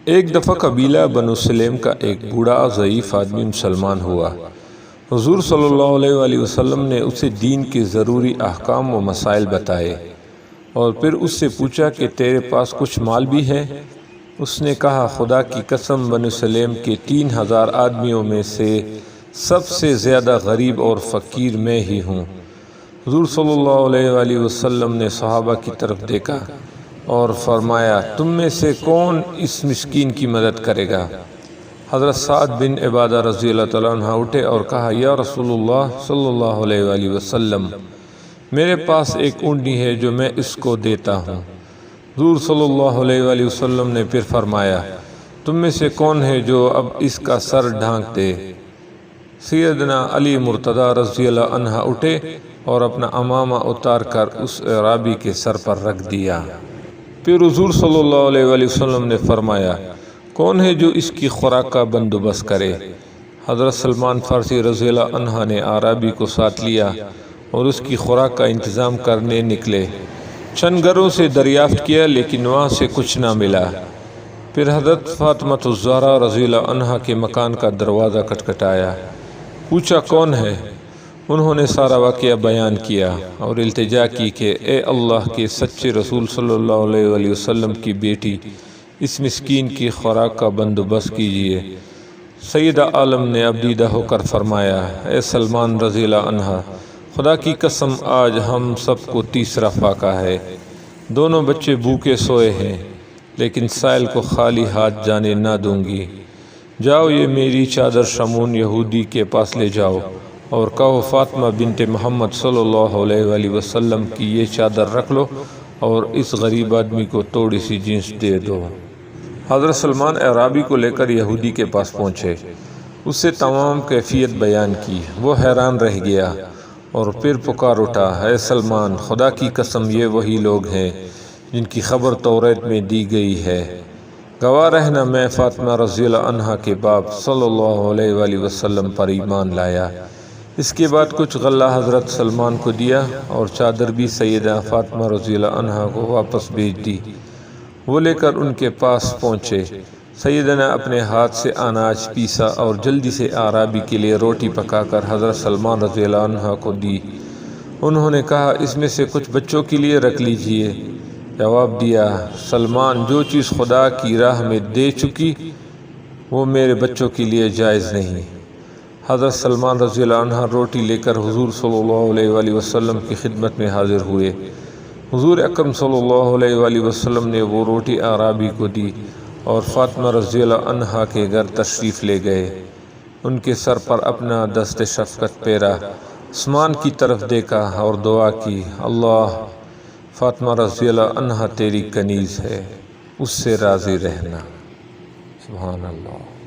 ایک دفعہ قبیلہ بنو سلیم کا ایک بوڑھا ضعیف آدمی مسلمان ہوا۔ حضور صلی اللہ علیہ وآلہ وسلم نے اسے دین کے ضروری احکام و مسائل بتائے اور پھر اس سے پوچھا کہ تیرے پاس کچھ مال بھی ہے؟ اس نے کہا، خدا کی قسم بنو سلیم کے 3000 آدمیوں میں سے سب سے زیادہ غریب اور فقیر میں ہی ہوں۔ حضور صلی اللہ علیہ وآلہ وسلم نے صحابہ کی طرف دیکھا اور فرمایا، تم میں سے کون اس مسکین کی مدد کرے گا؟ حضرت سعد بن عبادہ رضی اللہ تعالیٰ عنہ اٹھے اور کہا، یا رسول اللہ صلی اللہ علیہ وآلہ وسلم، میرے پاس ایک اونٹنی ہے جو میں اس کو دیتا ہوں۔ حضور صلی اللہ علیہ وآلہ وسلم نے پھر فرمایا، تم میں سے کون ہے جو اب اس کا سر ڈھانک دے؟ سیدنا علی مرتضیٰ رضی اللہ عنہ اٹھے اور اپنا عمامہ اتار کر اس اعرابی کے سر پر رکھ دیا۔ پھر حضور صلی اللہ علیہ وآلہ وسلم نے فرمایا، کون ہے جو اس کی خوراک کا بندوبست کرے؟ حضرت سلمان فارسی رضی اللہ عنہ نے اعرابی کو ساتھ لیا اور اس کی خوراک کا انتظام کرنے نکلے۔ چند گھروں سے دریافت کیا لیکن وہاں سے کچھ نہ ملا۔ پھر حضرت فاطمہ الزہرا رضی اللہ عنہ کے مکان کا دروازہ کھٹکھٹایا۔ پوچھا، کون ہے؟ انہوں نے سارا واقعہ بیان کیا اور التجا کی کہ اے اللہ کے سچے رسول صلی اللہ علیہ وآلہ وسلم کی بیٹی، اس مسکین کی خوراک کا بندوبست کیجیے۔ سیدہ عالم نے ابدیدہ ہو کر فرمایا، اے سلمان رضی اللہ عنہ، خدا کی قسم آج ہم سب کو تیسرا فاقہ ہے۔ دونوں بچے بھوکے سوئے ہیں، لیکن سائل کو خالی ہاتھ جانے نہ دوں گی۔ جاؤ، یہ میری چادر شمعون یہودی کے پاس لے جاؤ اور کہو، فاطمہ بنت محمد صلی اللہ علیہ وآلہ وسلم کی یہ چادر رکھ لو اور اس غریب آدمی کو تھوڑی سی جینس دے دو۔ حضرت سلمان اعرابی کو لے کر یہودی کے پاس پہنچے، اس سے تمام کیفیت بیان کی۔ وہ حیران رہ گیا اور پھر پکار اٹھا، اے سلمان، خدا کی قسم یہ وہی لوگ ہیں جن کی خبر توریت میں دی گئی ہے۔ گواہ رہنا میں فاطمہ رضی اللہ عنہ کے باپ صلی اللہ علیہ وآلہ وسلم پر ایمان لایا۔ اس کے بعد کچھ غلہ حضرت سلمان کو دیا اور چادر بھی سیدہ فاطمہ رضی اللہ عنہ کو واپس بھیج دی۔ وہ لے کر ان کے پاس پہنچے۔ سیدنا اپنے ہاتھ سے اناج پیسا اور جلدی سے اعرابی کے لیے روٹی پکا کر حضرت سلمان رضی اللہ عنہ کو دی۔ انہوں نے کہا، اس میں سے کچھ بچوں کے لیے رکھ لیجئے۔ جواب دیا، سلمان، جو چیز خدا کی راہ میں دے چکی وہ میرے بچوں کے لیے جائز نہیں۔ حضرت سلمان رضی اللہ عنہ روٹی لے کر حضور صلی اللہ علیہ وآلہ وسلم کی خدمت میں حاضر ہوئے۔ حضور اکرم صلی اللہ علیہ وآلہ وسلم نے وہ روٹی اعرابی کو دی اور فاطمہ رضی اللہ عنہ کے گھر تشریف لے گئے۔ ان کے سر پر اپنا دست شفقت پھیرا، آسمان کی طرف دیکھا اور دعا کی، اللہ، فاطمہ رضی اللہ عنہ تیری کنیز ہے، اس سے راضی رہنا۔ سبحان اللہ۔